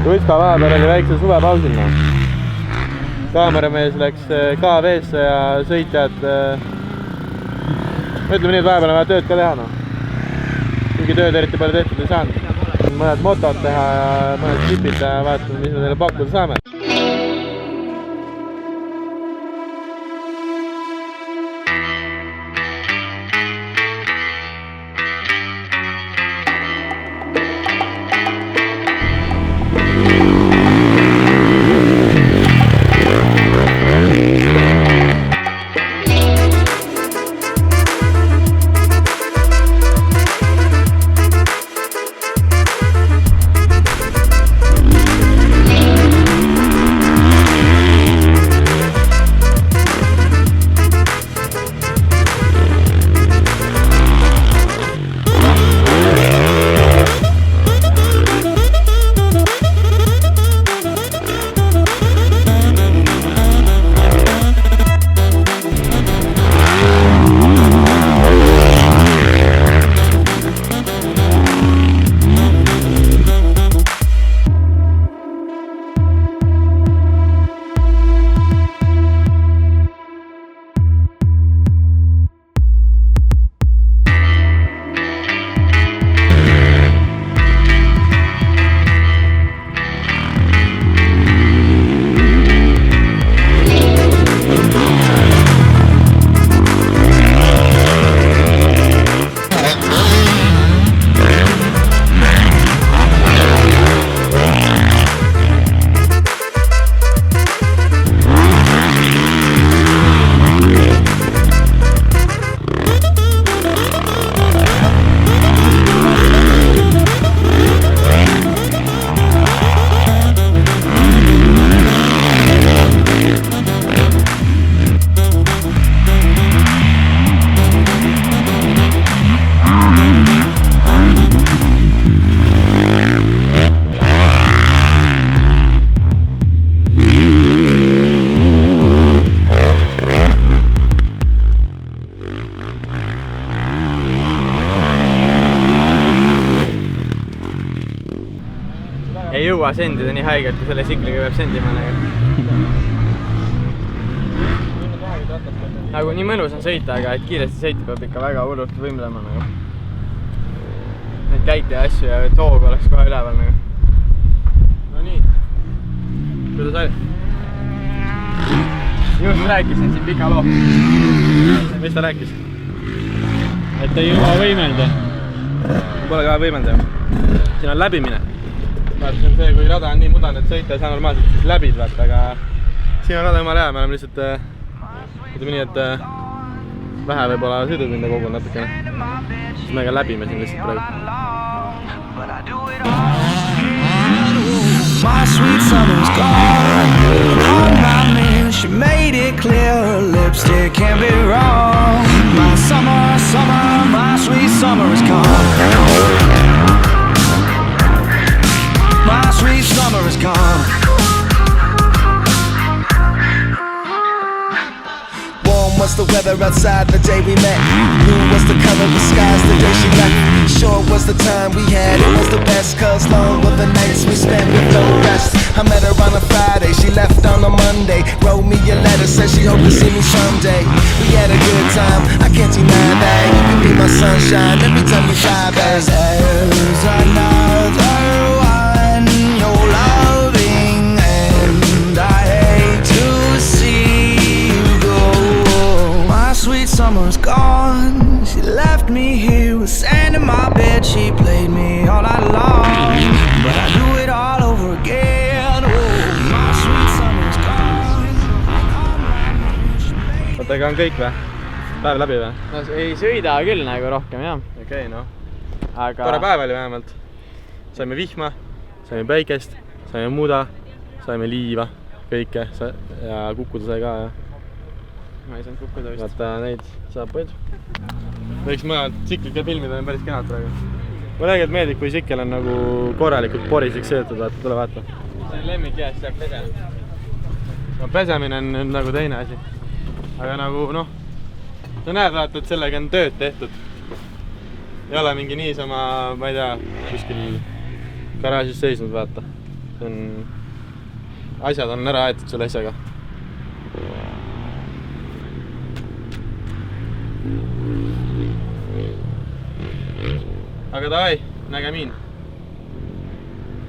Tuiska vahepeal oli väikse suvepausil. Kaameramees läks KV-sse ja sõitjad ütleme nii, et vahepeal on vaja tööd ka teha. Kuigi tööd eriti palju tehtud ei saanud. Mõned motod teha ja mõned klipid ja vaatame, mis me teile pakkuda saame. Ei jõua sendida nii haigelt, kui selle sikliga peab sendima. Nagu nii mõnus on sõita, aga et kiiresti sõita peab ikka väga hullult võimlema. Need käite ja asju ja toog oleks kohe üleval. No nii. Kuidas oli? Just rääkisin siin pika loo. Mis ta rääkis? Et ei jõua võimelda. Pole ka võimelda. Siin on läbimine. See on see, kui rada on nii mudane, et sõita ei saa normaalselt, siis läbid vaata, aga siin on rada jumala hea, me oleme lihtsalt ütleme nii, et vähe võib-olla sõidupinda kogu natukene. Siis me ka läbime siin lihtsalt praegu. My sweet summer's gone on my man, she made it clear her lipstick can't be wrong. My summer, my sweet summer is gone. My sweet summer is gone. Warm was the weather outside the day we met. Blue was the color of the skies the day she left. Short was the time we had, it was the best. Cause long were the nights we spent with no rest. I met her on a Friday, she left on a Monday. Wrote me a letter, said she hoped to see me someday. We had a good time, I can't deny that. You can be my sunshine every time you fly back. There's another you're loving, and I hate to see you go. My sweet summer's gone. She left me here with sand in my bed. She played me all night long, but I do it all over again. Oh, my sweet summer's gone. Oota, ega on kõik või? Päev läbi või? No ei sõida küll nagu rohkem, jah. Okei, noh. Tore päev oli vähemalt. Saime vihma. Saime päikest, saime muda, saime liiva, kõike ja kukkuda sai ka. Ma ei saanud kukkuda vist. Vaata neid saapaid. Võiks mõned tsikliga filmid on päris kenad praegu. Mulle tegelikult meeldib, kui tsikkel on nagu korralikult poriseks sõetud, vaata, tule vaata. See on lemmik jääst, saab pesema. No pesemine on nüüd nagu teine asi. Aga nagu noh, sa näed vaata, et sellega on tööd tehtud. Ei ole mingi niisama, ma ei tea, kuskil garaažis seisnud vaata. asjad on ära aetud sulle asjaga. Aga davai, nägemiin!